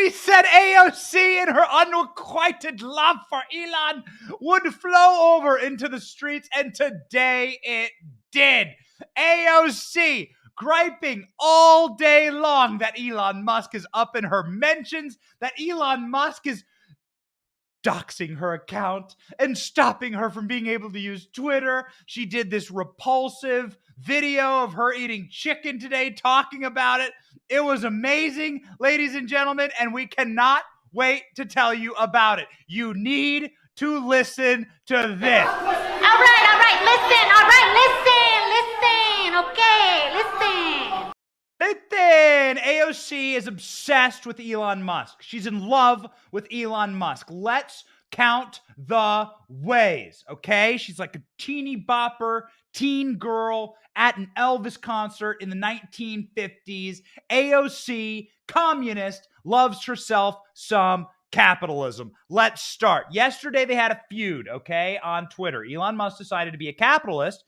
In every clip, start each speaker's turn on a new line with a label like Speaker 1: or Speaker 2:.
Speaker 1: we said AOC and her unrequited love for Elon would flow over into the streets, and today it did. AOC griping all day long that Elon Musk is up in her mentions, that Elon Musk is doxing her account and stopping her from being able to use Twitter. She did this repulsive video of her eating chicken today, talking about it. It was amazing, ladies and gentlemen, and we cannot wait to tell you about it. You need to listen to this.
Speaker 2: All right, listen, okay, listen.
Speaker 1: Listen, AOC is obsessed with Elon Musk. She's in love with Elon Musk. Let's count the ways, okay? She's like a teeny bopper, teen girl at an Elvis concert in the 1950s. AOC, communist, loves herself some capitalism. Let's start. Yesterday, they had a feud, okay, on Twitter. Elon Musk decided to be a capitalist,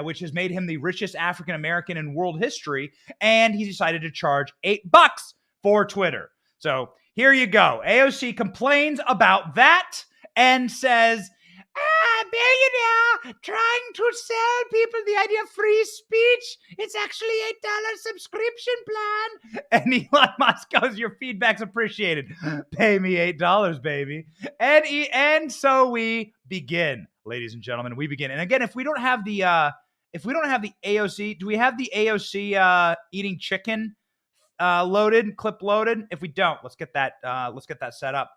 Speaker 1: which has made him the richest African-American in world history, and he decided to charge $8 for Twitter. So here you go. AOC complains about that and says, billionaire trying to sell people the idea of free speech. It's actually $8 subscription plan. And Elon Musk goes, your feedback's appreciated. Pay me $8, baby. And so we begin, ladies and gentlemen. We begin. And again, if we don't have the AOC, do we have the AOC eating chicken clip loaded? If we don't, let's get that set up.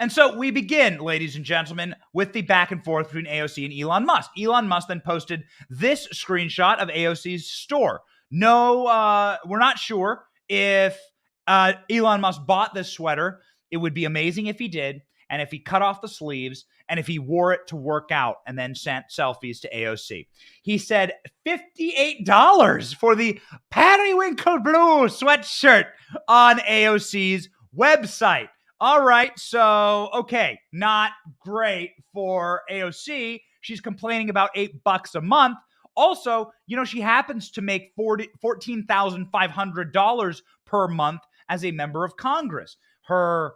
Speaker 1: And so we begin, ladies and gentlemen, with the back and forth between AOC and Elon Musk. Elon Musk then posted this screenshot of AOC's store. No, we're not sure if Elon Musk bought this sweater. It would be amazing if he did, and if he cut off the sleeves, and if he wore it to work out and then sent selfies to AOC. He said $58 for the periwinkle blue sweatshirt on AOC's website. All right, so, okay, not great for AOC. She's complaining about $8 a month. Also, you know, she happens to make $14,500 per month as a member of Congress. Her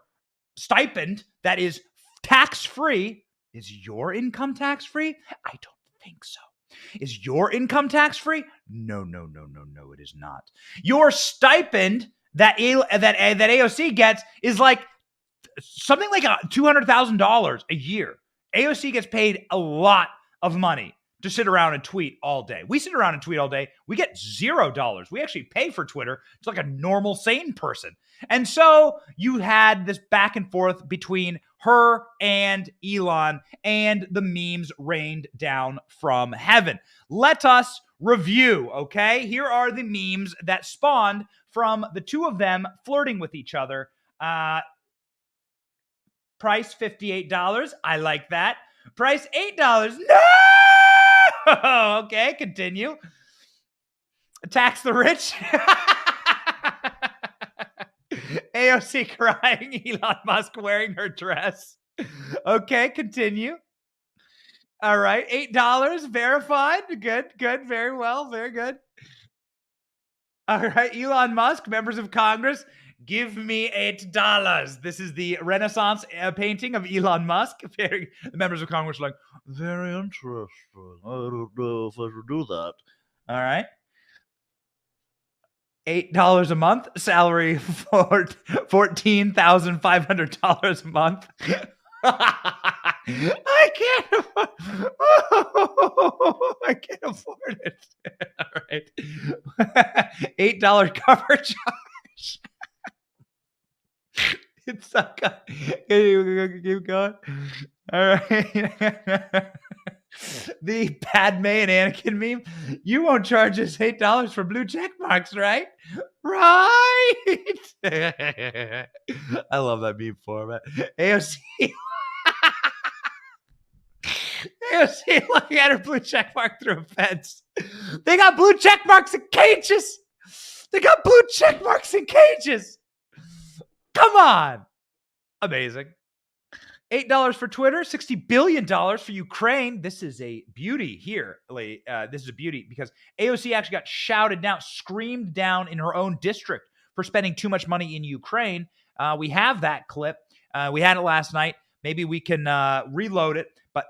Speaker 1: stipend that is tax-free. Is your income tax-free? I don't think so. Is your income tax-free? No, it is not. Your stipend that AOC gets is like something like $200,000 a year. AOC gets paid a lot of money to sit around and tweet all day. We sit around and tweet all day. We get $0. We actually pay for Twitter. It's like a normal, sane person. And so you had this back and forth between her and Elon, and the memes rained down from heaven. Let us review, okay? Here are the memes that spawned from the two of them flirting with each other. Price $58. I like that. Price $8. No! Okay, continue. Tax the rich. AOC crying, Elon Musk wearing her dress. Okay, continue. All right, $8 verified. Good, very well, very good. All right, Elon Musk, members of Congress, give me $8. This is the Renaissance painting of Elon Musk. The members of Congress are like, very interesting. I don't know if I should do that. All right. $8 a month, salary for $14,500 a month. I can't afford it. All right. $8 cover charge. It's so good. Keep going. All right. The Padme and Anakin meme. You won't charge us $8 for blue check marks, right? Right. I love that meme format. AOC looking at her blue check mark through a fence. They got blue check marks in cages. Come on. Amazing. $8 for Twitter, $60 billion for Ukraine. This is a beauty here. This is a beauty because AOC actually got shouted down, screamed down in her own district for spending too much money in Ukraine. We have that clip. We had it last night. Maybe we can reload it. But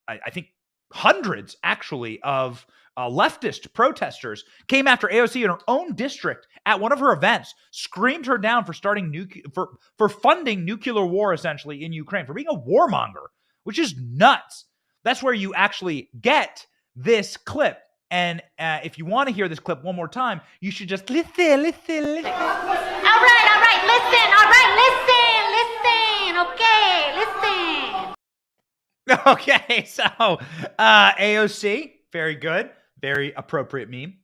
Speaker 1: I think hundreds, actually, of leftist protesters came after AOC in her own district at one of her events, screamed her down for for funding nuclear war, essentially, in Ukraine, for being a warmonger, which is nuts. That's where you actually get this clip. And if you want to hear this clip one more time, you should just listen.
Speaker 2: All right, listen. All right, listen. Okay, listen.
Speaker 1: Okay, so AOC, very good, very appropriate meme.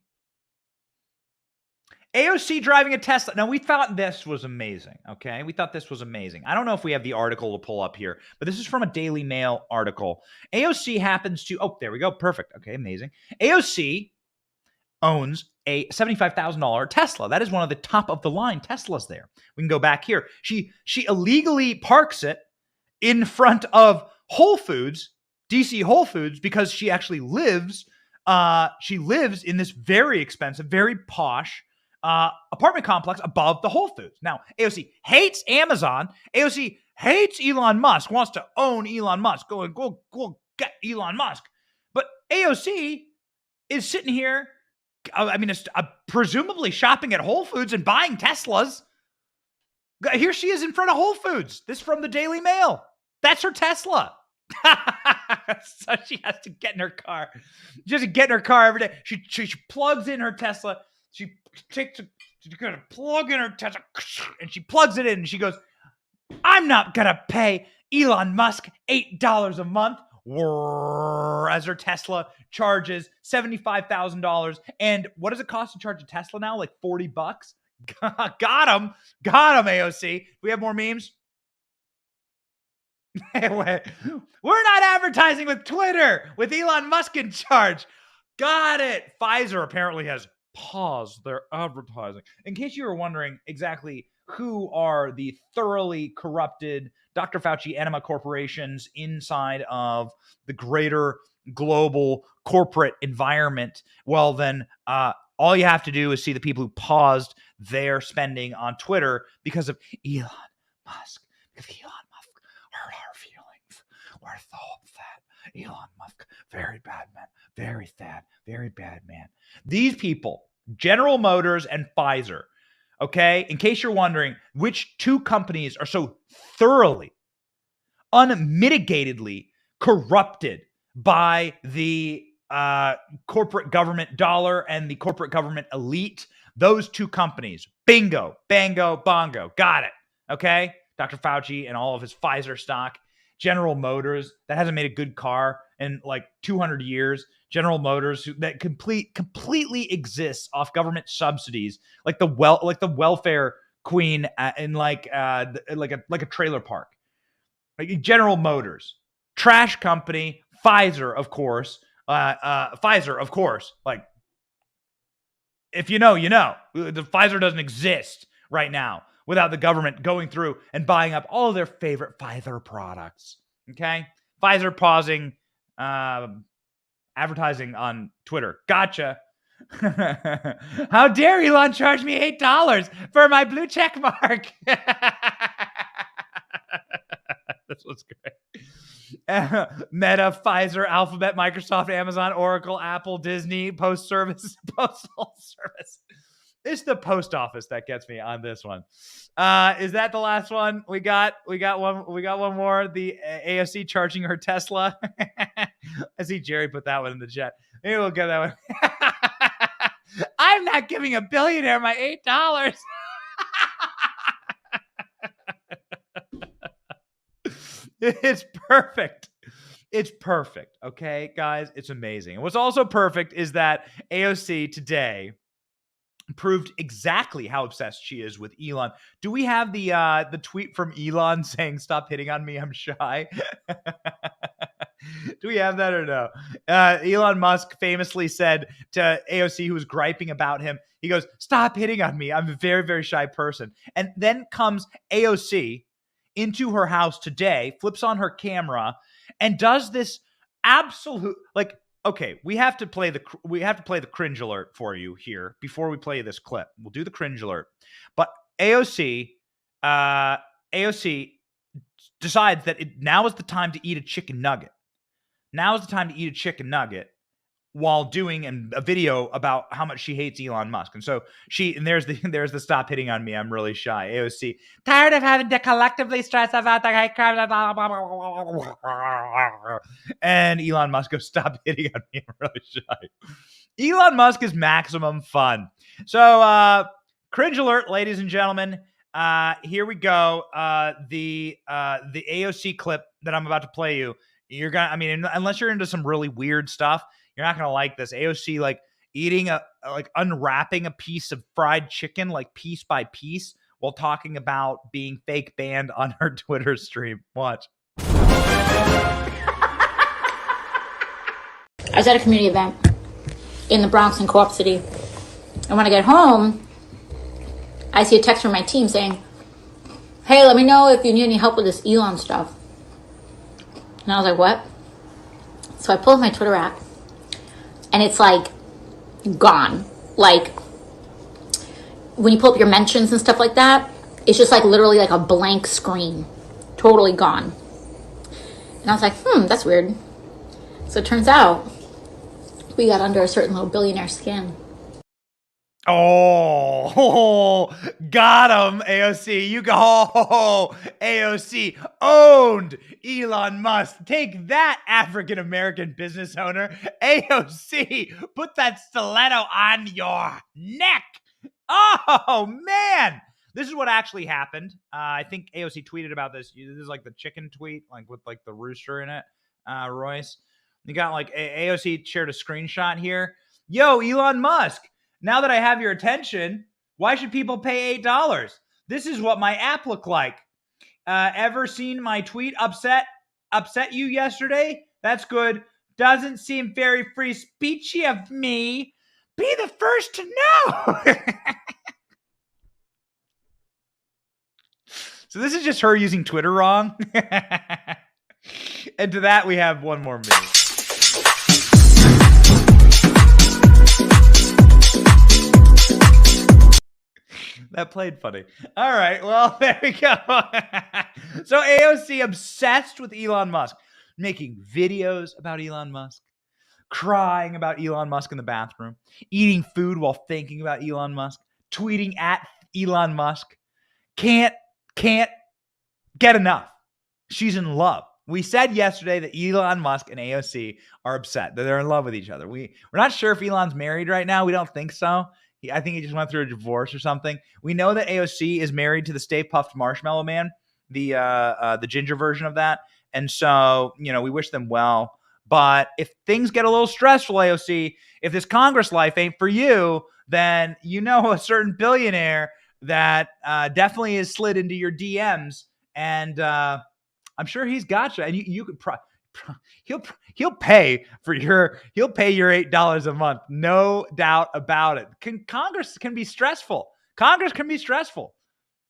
Speaker 1: AOC driving a Tesla. Now, we thought this was amazing, okay? We thought this was amazing. I don't know if we have the article to pull up here, but this is from a Daily Mail article. AOC happens to, oh, there we go, perfect. Okay, amazing. AOC owns a $75,000 Tesla. That is one of the top-of-the-line Teslas there. We can go back here. She illegally parks it in front of Whole Foods, DC Whole Foods, because she actually lives in this very expensive, very posh apartment complex above the Whole Foods. Now, AOC hates Amazon. AOC hates Elon Musk, wants to own Elon Musk. Go get Elon Musk. But AOC is sitting here, presumably shopping at Whole Foods and buying Teslas. Here she is in front of Whole Foods. This is from the Daily Mail. That's her Tesla. So she has to get in her car. She has to get in her car every day. She plugs in her Tesla. She's gonna plug in her Tesla, and she plugs it in, and she goes, "I'm not gonna pay Elon Musk $8 a month." As her Tesla charges $75,000. And what does it cost to charge a Tesla now? Like $40? Got him, AOC. We have more memes. We're not advertising with Twitter with Elon Musk in charge. Got it. Pfizer apparently has paused their advertising. In case you were wondering exactly who are the thoroughly corrupted Dr. Fauci enema corporations inside of the greater global corporate environment, well, then all you have to do is see the people who paused their spending on Twitter because of Elon Musk. Because Elon Musk hurt our feelings. We're so upset. Elon Musk, very bad man. Very sad. Very bad man. These people, General Motors and Pfizer, okay, in case you're wondering which two companies are so thoroughly, unmitigatedly corrupted by the corporate government dollar and the corporate government elite, those two companies, bingo, bango, bongo, got it, okay? Dr. Fauci and all of his Pfizer stock. General Motors, that hasn't made a good car in like 200 years. General Motors, that completely exists off government subsidies, like the welfare queen in like a trailer park. Like General Motors, trash company. Pfizer, of course. Like, if you know, you know. The Pfizer doesn't exist right now without the government going through and buying up all of their favorite Pfizer products. Okay? Pfizer pausing advertising on Twitter. Gotcha. How dare Elon charge me $8 for my blue check mark? This was great. Meta, Pfizer, Alphabet, Microsoft, Amazon, Oracle, Apple, Disney, Postal Service. It's the post office that gets me on this one. Is that the last one? We got one more. The AOC charging her Tesla. I see Jerry put that one in the chat. Maybe we'll get that one. I'm not giving a billionaire my $8. It's perfect. It's perfect. Okay, guys, it's amazing. And what's also perfect is that AOC today proved exactly how obsessed she is with Elon. Do we have the tweet from Elon saying, "Stop hitting on me, I'm shy"? Do we have that or no? Elon Musk famously said to AOC, who was griping about him, he goes, "Stop hitting on me. I'm a very, very shy person." And then comes AOC into her house today, flips on her camera, and does this absolute, like, okay, we have to play the cringe alert for you here before we play this clip. We'll do the cringe alert. But AOC decides that now is the time to eat a chicken nugget. Now is the time to eat a chicken nugget while doing a video about how much she hates Elon Musk. And so there's the stop hitting on me, I'm really shy. AOC, tired of having to collectively stress about the hate crime. And Elon Musk goes, stop hitting on me, I'm really shy. Elon Musk is maximum fun. So cringe alert, ladies and gentlemen. Here we go. The AOC clip that I'm about to play you. You're gonna, I mean, unless you're into some really weird stuff, you're not gonna like this. AOC like eating unwrapping a piece of fried chicken like piece by piece while talking about being fake banned on her Twitter stream. Watch.
Speaker 3: I was at a community event in the Bronx in Co-op City, and when I get home, I see a text from my team saying, "Hey, let me know if you need any help with this Elon stuff." And I was like, what? So I pull up my Twitter app, and it's like gone. Like when you pull up your mentions and stuff like that, it's just like literally like a blank screen, totally gone. And I was like, that's weird. So it turns out we got under a certain little billionaire skin.
Speaker 1: Oh, got him, AOC. You go, AOC owned Elon Musk. Take that, African-American business owner. AOC, put that stiletto on your neck. Oh, man. This is what actually happened. I think AOC tweeted about this. This is like the chicken tweet, like with like the rooster in it, Royce. You got like AOC shared a screenshot here. Yo, Elon Musk. Now that I have your attention, why should people pay $8? This is what my app looked like. Ever seen my tweet upset you yesterday? That's good. Doesn't seem very free speechy of me. Be the first to know. So this is just her using Twitter wrong. And to that, we have one more minute. That played funny. All right. Well, there we go. So AOC obsessed with Elon Musk, making videos about Elon Musk, crying about Elon Musk in the bathroom, eating food while thinking about Elon Musk, tweeting at Elon Musk. Can't get enough. She's in love. We said yesterday that Elon Musk and AOC are upset, that they're in love with each other. We're not sure if Elon's married right now. We don't think so. I think he just went through a divorce or something. We know that AOC is married to the Stay Puft Marshmallow Man, the ginger version of that. And so, we wish them well. But if things get a little stressful, AOC, if this Congress life ain't for you, then a certain billionaire that definitely has slid into your DMs, and I'm sure he's got you. And you could he'll pay your $8 a month, no doubt about it. Congress can be stressful.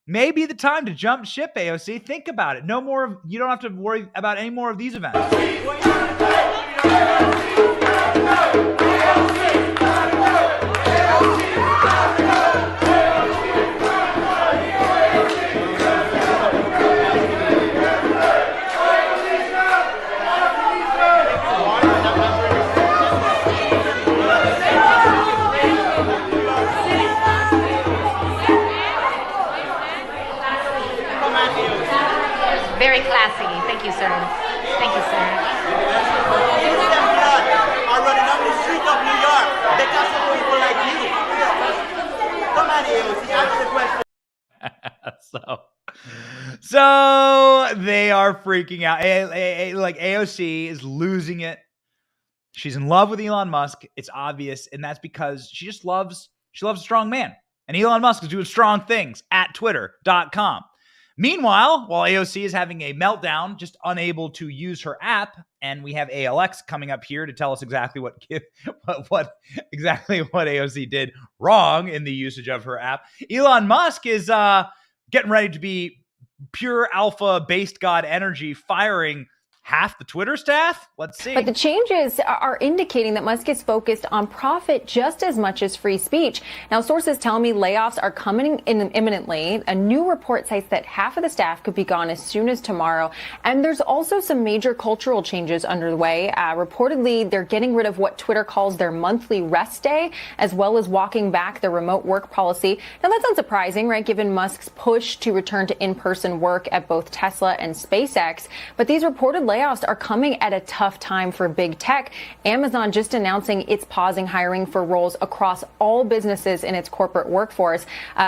Speaker 1: Maybe the time to jump ship, AOC. Think about it. You don't have to worry about any more of these events.
Speaker 2: Very classy. Thank you, sir. Thank you, sir.
Speaker 4: Are running up the streets of New York because of people like you. Come on, AOC, answer the question.
Speaker 1: So they are freaking out. Like AOC is losing it. She's in love with Elon Musk. It's obvious, and that's because she loves a strong man. And Elon Musk is doing strong things at twitter.com. Meanwhile, while AOC is having a meltdown, just unable to use her app, and we have ALX coming up here to tell us exactly what AOC did wrong in the usage of her app. Elon Musk is getting ready to be pure alpha based god energy, firing half the Twitter staff? Let's see.
Speaker 5: But the changes are indicating that Musk is focused on profit just as much as free speech. Now, sources tell me layoffs are coming in imminently. A new report cites that half of the staff could be gone as soon as tomorrow. And there's also some major cultural changes underway. Reportedly, they're getting rid of what Twitter calls their monthly rest day, as well as walking back the remote work policy. Now, that's unsurprising, right, given Musk's push to return to in-person work at both Tesla and SpaceX. But these reported layoffs are coming at a tough time for big tech. Amazon just announcing it's pausing hiring for roles across all businesses in its corporate workforce.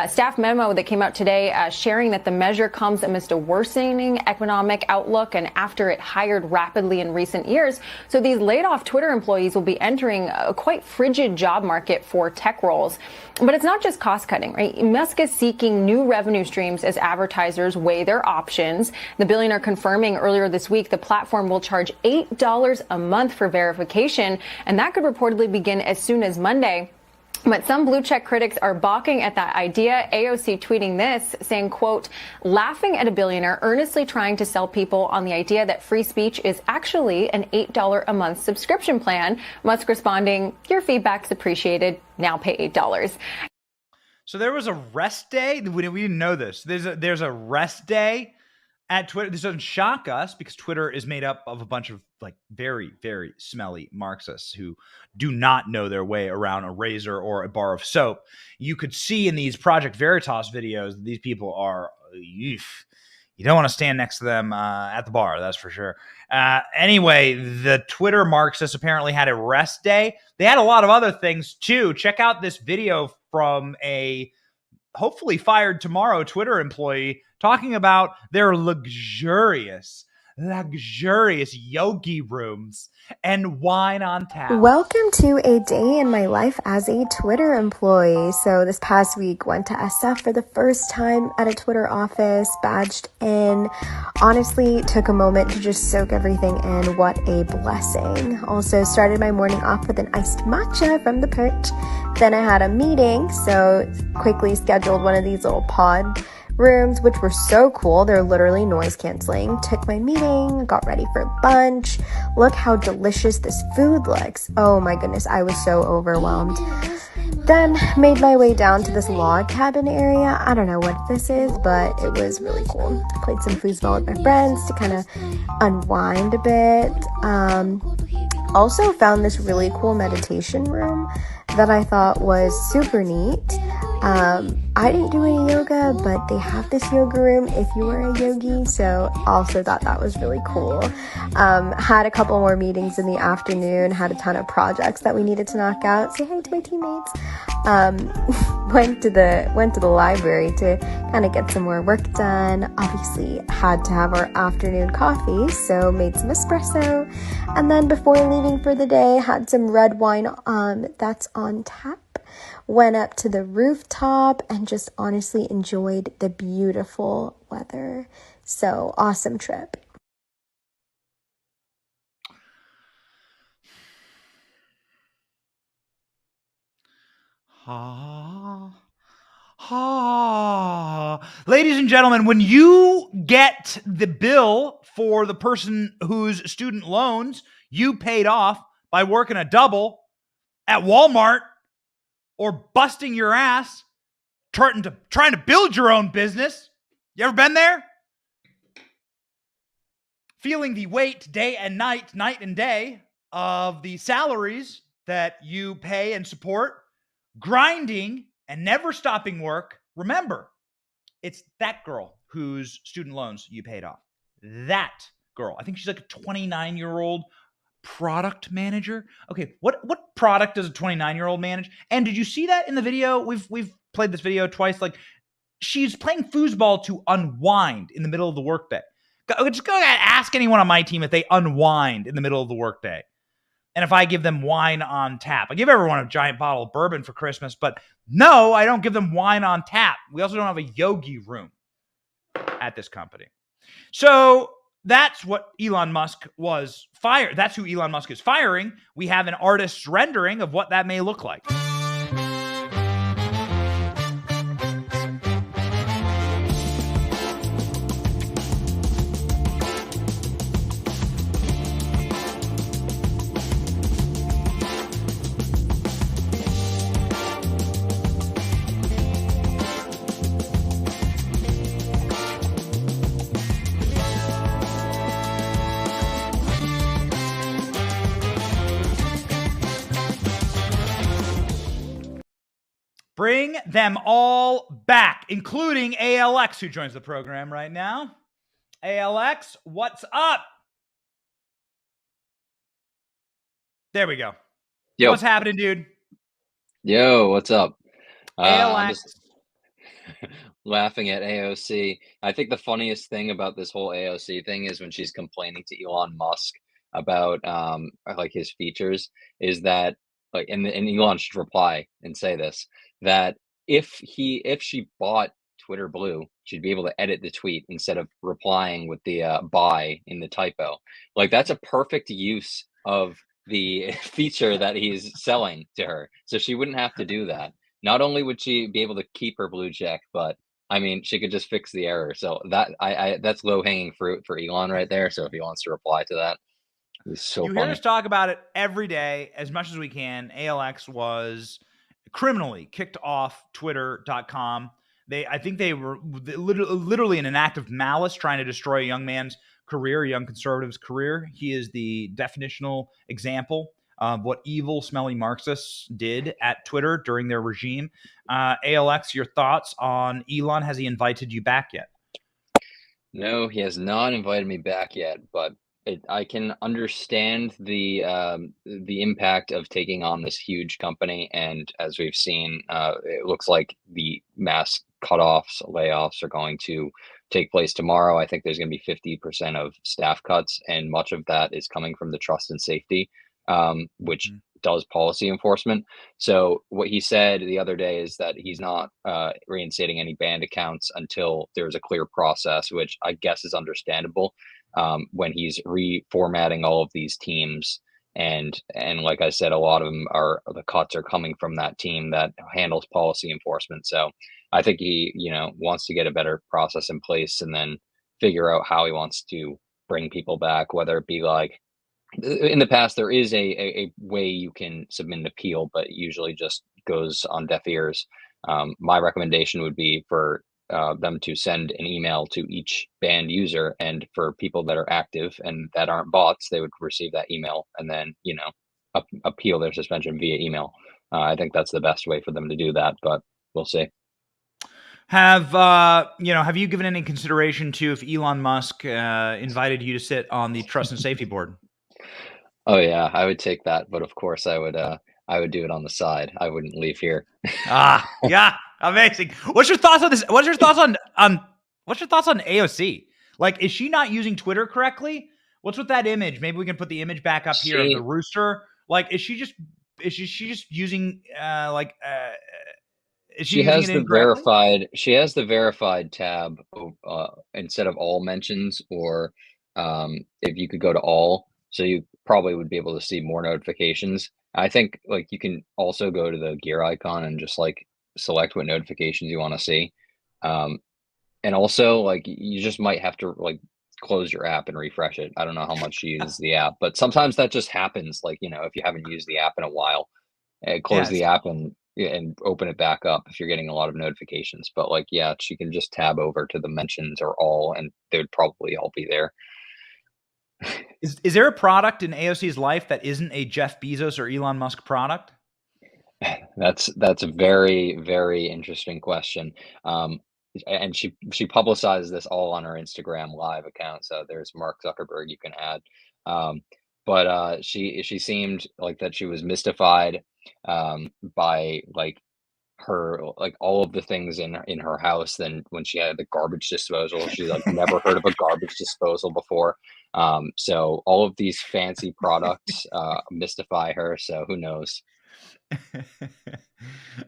Speaker 5: Staff memo that came out today sharing that the measure comes amidst a worsening economic outlook and after it hired rapidly in recent years. So these laid off Twitter employees will be entering a quite frigid job market for tech roles. But it's not just cost cutting, right? Musk is seeking new revenue streams as advertisers weigh their options. The billionaire confirming earlier this week the platform will charge $8 a month for verification, and that could reportedly begin as soon as Monday. But some blue check critics are balking at that idea. AOC tweeting this, saying, quote, laughing at a billionaire earnestly trying to sell people on the idea that free speech is actually an $8 a month subscription plan. Musk responding, your feedback's appreciated. Now pay $8.
Speaker 1: So there was a rest day. We didn't know this. There's a rest day at Twitter. This doesn't shock us because Twitter is made up of a bunch of like very, very smelly Marxists who do not know their way around a razor or a bar of soap. You could see in these Project Veritas videos that these people are, you don't want to stand next to them at the bar, that's for sure. Anyway, the Twitter Marxists apparently had a rest day. They had a lot of other things too. Check out this video from a hopefully fired tomorrow Twitter employee talking about their luxurious yogi rooms and wine on tap.
Speaker 6: Welcome to a day in my life as a Twitter employee. So this past week went to SF for the first time at a Twitter office, badged in. Honestly, took a moment to just soak everything in. What a blessing. Also started my morning off with an iced matcha from the perch. Then I had a meeting, so quickly scheduled one of these little pod rooms, which were so cool. They're literally noise canceling. Took my meeting, got ready for lunch. Look how delicious this food looks. Oh my goodness, I was so overwhelmed. Then made my way down to this log cabin area. I don't know what this is, but it was really cool. Played some foosball with my friends to kind of unwind a bit. Also found this really cool meditation room that I thought was super neat. I didn't do any yoga, but they have this yoga room if you are a yogi, so also thought that was really cool. Had a couple more meetings in the afternoon, had a ton of projects that we needed to knock out. Say hi to my teammates. Went to the library to kind of get some more work done. Obviously had to have our afternoon coffee, so made some espresso. And then before leaving for the day, had some red wine that's on tap. Went up to the rooftop and just honestly enjoyed the beautiful weather. So awesome trip.
Speaker 1: Ladies and gentlemen, when you get the bill for the person whose student loans you paid off by working a double at Walmart or busting your ass trying to build your own business, you ever been there? Feeling the weight day and night and day of the salaries that you pay and support, grinding and never stopping work. Remember, it's that girl whose student loans you paid off. That girl. I think she's like a 29-year-old product manager. Okay, what product does a 29-year-old manage? And did you see that in the video? We've played this video twice. Like, she's playing foosball to unwind in the middle of the workday. Just go ask anyone on my team if they unwind in the middle of the workday. And if I give them wine on tap. I give everyone a giant bottle of bourbon for Christmas, but no, I don't give them wine on tap. We also don't have a yogi room at this company. So that's what Elon Musk was fired. That's who Elon Musk is firing. We have an artist's rendering of what that may look like. get them all back, including ALX, who joins the program right now. ALX, what's up? There we go.
Speaker 7: Yo.
Speaker 1: What's happening, dude?
Speaker 7: Yo, what's up? I'm
Speaker 1: ALX.
Speaker 7: just laughing at AOC. I think the funniest thing about this whole AOC thing is when she's complaining to Elon Musk about like his features, is that like, and Elon should reply and say this, that if she bought Twitter Blue, she'd be able to edit the tweet instead of replying with the buy in the typo. Like, that's a perfect use of the feature that he's selling to her. So she wouldn't have to do that. Not only would she be able to keep her blue check, but I mean, she could just fix the error. So that that's low hanging fruit for Elon right there. So if he wants to reply to that, it's so
Speaker 1: You
Speaker 7: funny.
Speaker 1: hear us talk about it every day as much as we can. ALX was criminally kicked off Twitter.com. I think they were literally in an act of malice trying to destroy a young man's career, a young conservative's career. He is the definitional example of what evil, smelly Marxists did at Twitter during their regime. ALX, your thoughts on Elon? Has he invited you back yet?
Speaker 7: No, he has not invited me back yet, but I can understand the impact of taking on this huge company. And as we've seen, it looks like the mass cutoffs, layoffs are going to take place tomorrow. I think there's going to be 50% of staff cuts, and much of that is coming from the trust and safety, which does policy enforcement. So what he said the other day is that he's not reinstating any banned accounts until there's a clear process, which I guess is understandable when he's reformatting all of these teams. And like I said, a lot of them the cuts are coming from that team that handles policy enforcement. So I think he, wants to get a better process in place and then figure out how he wants to bring people back, whether it be like, in the past, there is a way you can submit an appeal, but it usually just goes on deaf ears. My recommendation would be for them to send an email to each banned user, and for people that are active and that aren't bots, they would receive that email and then, appeal their suspension via email. I think that's the best way for them to do that, but we'll see.
Speaker 1: Have you given any consideration to if Elon Musk invited you to sit on the Trust and Safety Board?
Speaker 7: Oh yeah, I would take that, but of course I would do it on the side. I wouldn't leave here.
Speaker 1: Yeah, amazing. What's your thoughts on this? What's your thoughts on AOC? Like, is she not using Twitter correctly? What's with that image? Maybe we can put the image back up here of the rooster. Like, is she just using is she
Speaker 7: has
Speaker 1: using
Speaker 7: the verified. She has the verified tab instead of all mentions, or if you could go to all. So you probably would be able to see more notifications. I think like you can also go to the gear icon and just like select what notifications you want to see. And also like you just might have to like close your app and refresh it. I don't know how much you use the app, but sometimes that just happens. Like, if you haven't used the app in a while, close the app and open it back up if you're getting a lot of notifications. But like, yeah, she can just tab over to the mentions or all, and they would probably all be there.
Speaker 1: Is there a product in AOC's life that isn't a Jeff Bezos or Elon Musk product?
Speaker 7: That's a very, very interesting question. And she publicizes this all on her Instagram live account. So there's Mark Zuckerberg you can add. But she seemed like that she was mystified by like her like all of the things in her house. Then when she had the garbage disposal, she like never heard of a garbage disposal before. So all of these fancy products mystify her. So who knows?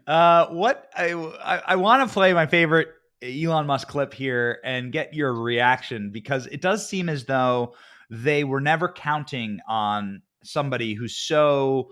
Speaker 1: What I want to play my favorite Elon Musk clip here and get your reaction, because it does seem as though they were never counting on somebody who's so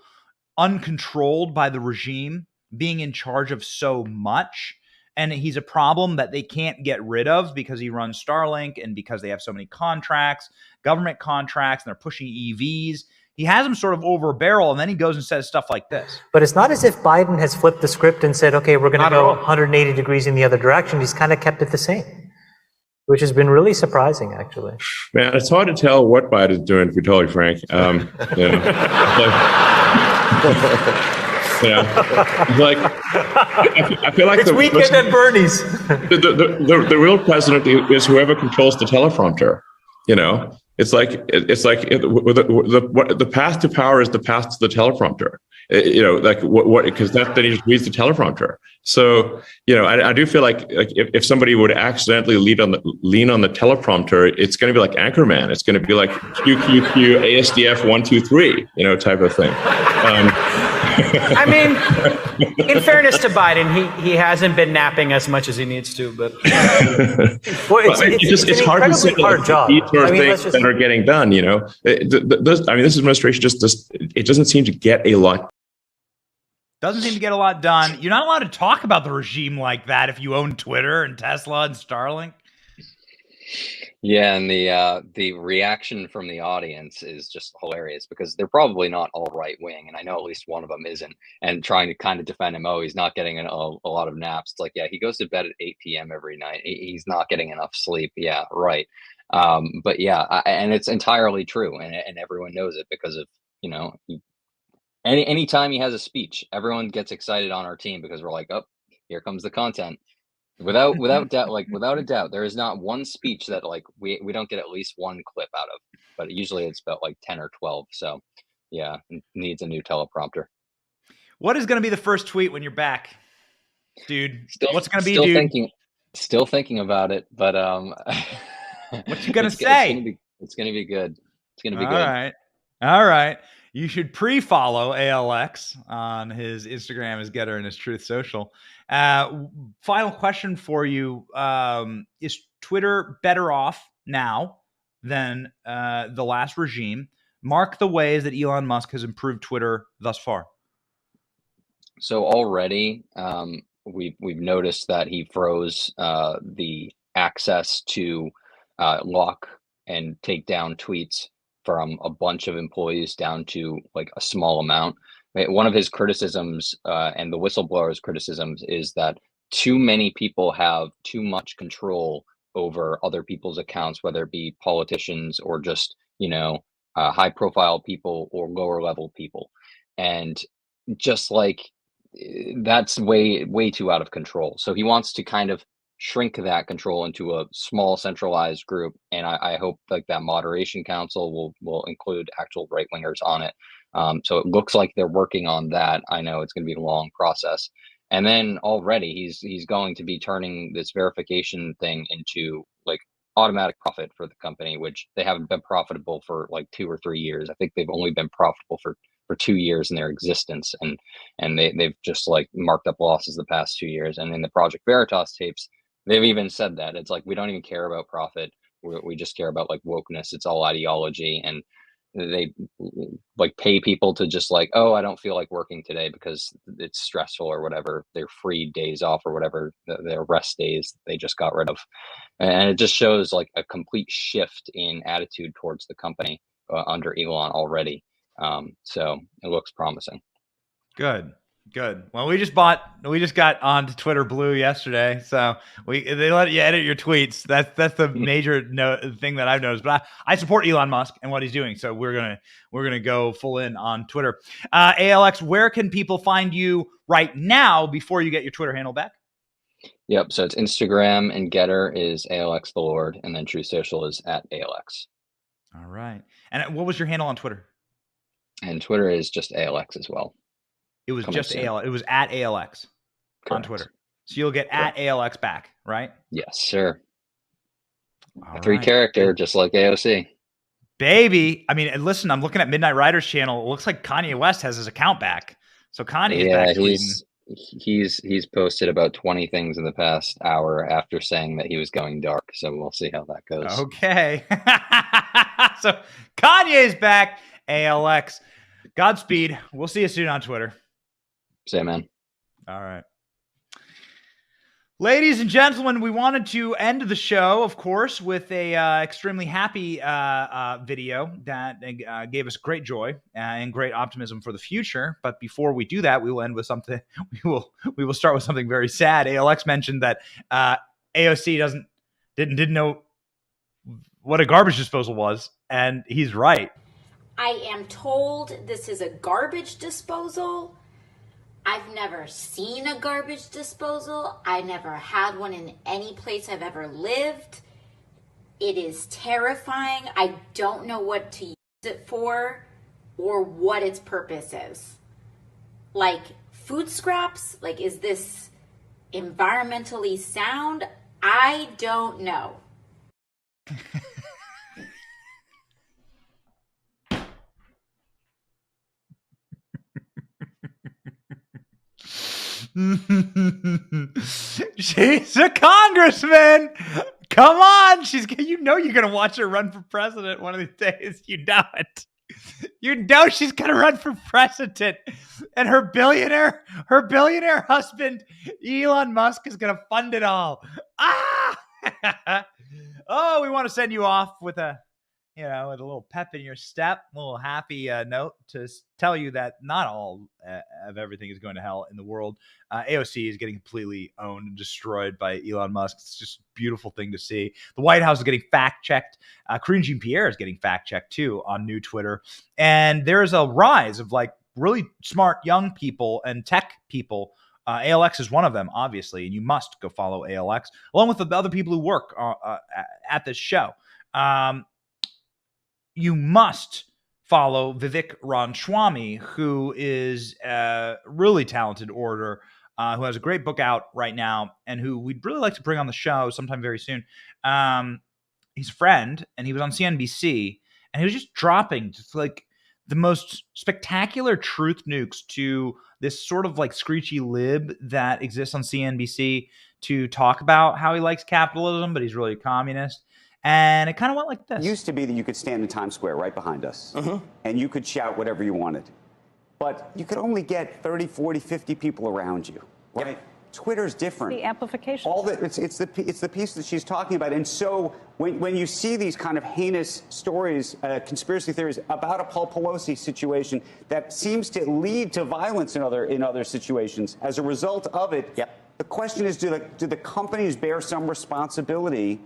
Speaker 1: uncontrolled by the regime being in charge of so much. And he's a problem that they can't get rid of because he runs Starlink and because they have so many contracts, government contracts, and they're pushing EVs. He has them sort of over a barrel, and then he goes and says stuff like this.
Speaker 8: But it's not as if Biden has flipped the script and said, okay, we're going to go 180 degrees in the other direction. He's kind of kept it the same, which has been really surprising, actually.
Speaker 9: Man, it's hard to tell what Biden's doing, to be totally frank. You know, like I feel like
Speaker 8: it's weekend at Bernie's.
Speaker 9: The real president is whoever controls the teleprompter. You know, the path to power is the path to the teleprompter. You know, like what because then he just reads the teleprompter. So, you know, I do feel like if somebody would accidentally lean on the teleprompter, it's going to be like Anchorman. It's going to be like QQQ ASDF 1 2 3, you know, type of thing.
Speaker 10: I mean, in fairness to Biden, he hasn't been napping as much as he needs to, but
Speaker 8: well, it's
Speaker 9: hard to say
Speaker 8: hard job.
Speaker 9: These sort of things that are getting done. You know, this administration it doesn't seem to get a lot.
Speaker 1: Doesn't seem to get a lot done. You're not allowed to talk about the regime like that if you own Twitter and Tesla and Starlink.
Speaker 7: Yeah, and the reaction from the audience is just hilarious because they're probably not all right wing, and I know at least one of them isn't. And trying to kind of defend him, oh, he's not getting a lot of naps. It's like, yeah, he goes to bed at 8 p.m. every night. He's not getting enough sleep. Yeah, right. But yeah, and it's entirely true, and everyone knows it because of, you know, anytime he has a speech, everyone gets excited on our team because we're like, oh, here comes the content. Without doubt, without a doubt, there is not one speech that like we don't get at least one clip out of, but usually it's about like 10 or 12. So yeah, it needs a new teleprompter.
Speaker 1: What is going to be the first tweet when you're back, dude? What's going to be,
Speaker 7: dude? Still thinking about it, but
Speaker 1: what you gonna say?
Speaker 7: It's gonna be good. It's gonna be
Speaker 1: all
Speaker 7: good.
Speaker 1: All right. You should pre-follow ALX on his Instagram, his Getter, and his Truth Social. Final question for you: is Twitter better off now than the last regime? Mark the ways that Elon Musk has improved Twitter thus far.
Speaker 7: So already, we've noticed that he froze the access to lock and take down tweets from a bunch of employees down to like a small amount. One of his criticisms and the whistleblower's criticisms is that too many people have too much control over other people's accounts, whether it be politicians or just, you know, high profile people or lower level people. And just like that's way too out of control. So he wants to kind of shrink that control into a small centralized group, and I hope like that moderation council will include actual right wingers on it. So it looks like they're working on that. I know it's going to be a long process, and then already he's going to be turning this verification thing into like automatic profit for the company, which they haven't been profitable for like 2 or 3 years. I think they've only been profitable for 2 years in their existence, and they've just like marked up losses the past 2 years. And in the Project Veritas tapes, they've even said that it's like, we don't even care about profit. We just care about like wokeness. It's all ideology. And they like pay people to just like, oh, I don't feel like working today because it's stressful or whatever. They're free days off or whatever, their rest days they just got rid of. And it just shows like a complete shift in attitude towards the company under Elon already. So it looks promising.
Speaker 1: Good. Well, we just got onto Twitter Blue yesterday, so they let you edit your tweets. That's the major thing that I've noticed. But I support Elon Musk and what he's doing, so we're gonna go full in on Twitter. ALX, where can people find you right now before you get your Twitter handle back?
Speaker 7: Yep. So it's Instagram and Getter is ALX the Lord, and then True Social is at ALX.
Speaker 1: All right. And what was your handle on Twitter?
Speaker 7: And Twitter is just ALX as well.
Speaker 1: It was just ALX. It was at ALX on Twitter. So you'll get at ALX back, right?
Speaker 7: Yes, sir.
Speaker 1: All
Speaker 7: 3 character, just like AOC.
Speaker 1: Baby. I mean, listen, I'm looking at Midnight Rider's channel. It looks like Kanye West has his account back. So Kanye is back.
Speaker 7: He's posted about 20 things in the past hour after saying that he was going dark. So we'll see how that goes.
Speaker 1: Okay. So Kanye is back. ALX. Godspeed. We'll see you soon on Twitter.
Speaker 7: Say, man.
Speaker 1: All right. Ladies and gentlemen, we wanted to end the show, of course, with a extremely happy video that gave us great joy and great optimism for the future. But before we do that, we will end with something. We will start with something very sad. ALX mentioned that AOC didn't know what a garbage disposal was, and he's right.
Speaker 11: I am told this is a garbage disposal.
Speaker 3: I've never seen a garbage disposal. I never had one in any place I've ever lived. It is terrifying. I don't know what to use it for or what its purpose is. Like food scraps? Like, is this environmentally sound? I don't know.
Speaker 1: She's a congressman. Come on. You're going to watch her run for president one of these days. You know it. You know she's going to run for president. And her billionaire husband, Elon Musk, is going to fund it all. Oh, we want to send you off with a little pep in your step, a little happy note to tell you that not all of everything is going to hell in the world. AOC is getting completely owned and destroyed by Elon Musk. It's just a beautiful thing to see. The White House is getting fact-checked. Karine Jean-Pierre is getting fact-checked, too, on new Twitter. And there's a rise of, really smart young people and tech people. ALX is one of them, obviously, and you must go follow ALX, along with the other people who work at this show. You must follow Vivek Ramaswamy, who is a really talented orator, who has a great book out right now, and who we'd really like to bring on the show sometime very soon. He's a friend, and he was on CNBC, and he was just dropping the most spectacular truth nukes to this sort of screechy lib that exists on CNBC to talk about how he likes capitalism, but he's really a communist. And it kind of went like this.
Speaker 11: It used to be that you could stand in Times Square right behind us, and you could shout whatever you wanted. But you could only get 30, 40, 50 people around you, right? Yep. Twitter's different.
Speaker 12: The amplification.
Speaker 11: It's the piece that she's talking about. And so when you see these kind of heinous stories, conspiracy theories about a Paul Pelosi situation that seems to lead to violence in other situations as a result of it, the question is, do the companies bear some responsibility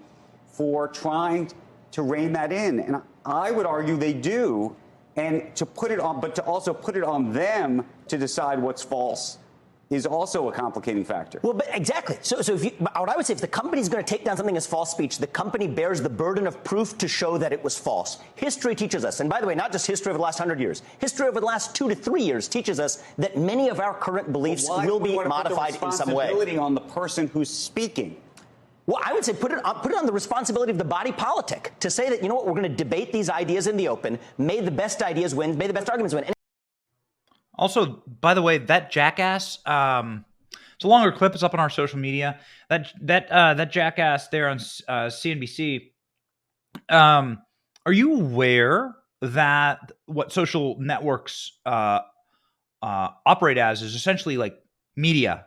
Speaker 11: for trying to rein that in? And I would argue they do, and to put it on, but to also put it on them to decide what's false is also a complicating factor.
Speaker 13: Well, but exactly. So what I would say, if the company's going to take down something as false speech, the company bears the burden of proof to show that it was false. History teaches us, and by the way, not just history over the last 100 years, history over the last 2 to 3 years teaches us that many of our current beliefs will be modified in some way.
Speaker 11: Responsibility on the person who's speaking.
Speaker 13: Well, I would say put it on the responsibility of the body politic to say that, you know what, we're going to debate these ideas in the open. May the best ideas win. May the best arguments win.
Speaker 1: Also, by the way, that jackass, it's a longer clip. It's up on our social media. That jackass there on CNBC. Are you aware that what social networks operate as is essentially like media,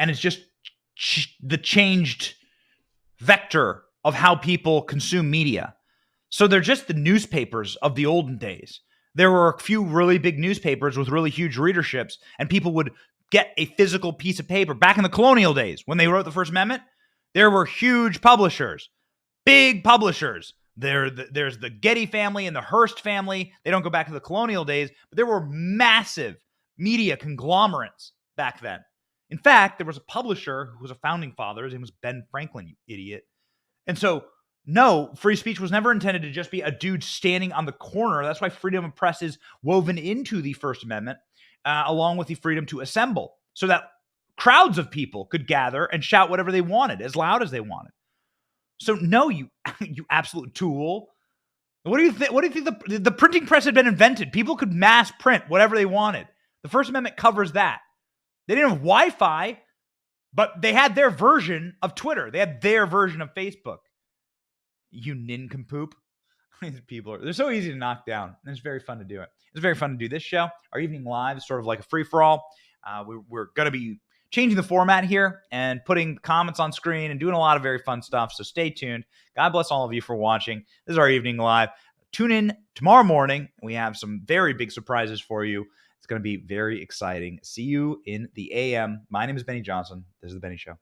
Speaker 1: and it's just the changed vector of how people consume media. So they're just the newspapers of the olden days. There were a few really big newspapers with really huge readerships, and people would get a physical piece of paper. Back in the colonial days, when they wrote the First Amendment, there were huge publishers, big publishers. There's the Getty family and the Hearst family. They don't go back to the colonial days, but there were massive media conglomerates back then. In fact, there was a publisher who was a founding father. His name was Ben Franklin, you idiot. And so, no, free speech was never intended to just be a dude standing on the corner. That's why freedom of press is woven into the First Amendment, along with the freedom to assemble, so that crowds of people could gather and shout whatever they wanted, as loud as they wanted. So, no, you absolute tool. What do you think? What do you think the printing press had been invented? People could mass print whatever they wanted. The First Amendment covers that. They didn't have Wi-Fi, but they had their version of Twitter. They had their version of Facebook. You nincompoop. These people they're so easy to knock down, and it's very fun to do it. It's very fun to do this show. Our evening live is sort of like a free-for-all. We're going to be changing the format here and putting comments on screen and doing a lot of very fun stuff, so stay tuned. God bless all of you for watching. This is our evening live. Tune in tomorrow morning. We have some very big surprises for you. It's going to be very exciting. See you in the AM. My name is Benny Johnson. This is The Benny Show.